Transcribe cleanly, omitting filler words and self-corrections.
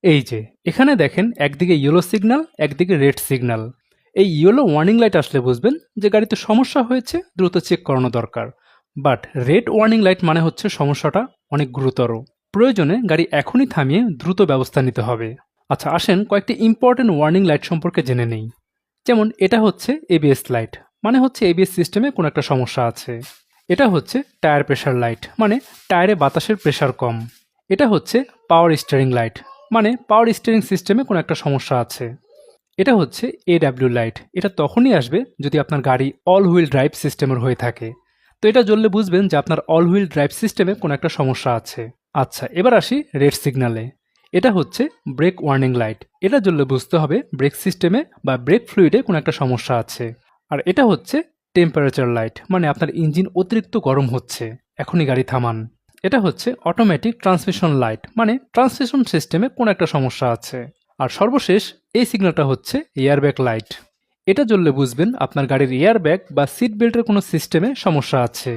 এই যে এখানে দেখেন একদিকে ইয়েলো সিগন্যাল, একদিকে রেড সিগন্যাল। এই ইয়েলো ওয়ার্নিং লাইট আসলে বুঝবেন যে গাড়িতে সমস্যা হয়েছে, দ্রুত চেক করানো দরকার। বাট রেড ওয়ার্নিং লাইট মানে হচ্ছে সমস্যাটা অনেক গুরুতর, প্রয়োজনে গাড়ি এখনই থামিয়ে দ্রুত ব্যবস্থা নিতে হবে। আচ্ছা আসেন কয়েকটি ইম্পর্টেন্ট ওয়ার্নিং লাইট সম্পর্কে জেনে নেই। যেমন এটা হচ্ছে এবিএস লাইট, মানে হচ্ছে এবিএস সিস্টেমে কোনো একটা সমস্যা আছে। এটা হচ্ছে টায়ার প্রেশার লাইট, মানে টায়ারে বাতাসের প্রেশার কম। এটা হচ্ছে পাওয়ার স্টিয়ারিং লাইট, মানে পাওয়ার স্টিয়ারিং সিস্টেমে কোনো একটা সমস্যা আছে। এটা হচ্ছে এডাব্লিউ লাইট, এটা তখনই আসবে যদি আপনার গাড়ি অল হুইল ড্রাইভ সিস্টেমের হয়ে থাকে। তো এটা জ্বললে বুঝবেন যে আপনার অল হুইল ড্রাইভ সিস্টেমে কোনো একটা সমস্যা আছে। আচ্ছা এবার আসি রেড সিগন্যালে। এটা হচ্ছে ব্রেক ওয়ার্নিং লাইট, এটা জ্বললে বুঝতে হবে ব্রেক সিস্টেমে বা ব্রেক ফ্লুইডে কোনো একটা সমস্যা আছে। আর এটা হচ্ছে টেম্পারেচার লাইট, মানে আপনার ইঞ্জিন অতিরিক্ত গরম হচ্ছে, এখনই গাড়ি থামান। এটা হচ্ছে অটোমেটিক ট্রান্সমিশন লাইট, মানে ট্রান্সমিশন সিস্টেমে কোনো একটা সমস্যা আছে। আর সর্বশেষ এই সিগন্যালটা হচ্ছে এয়ারব্যাগ লাইট, এটা জ্বললে বুঝবেন আপনার গাড়ির এয়ারব্যাগ বা সিট বেল্টের কোনো সিস্টেমে সমস্যা আছে।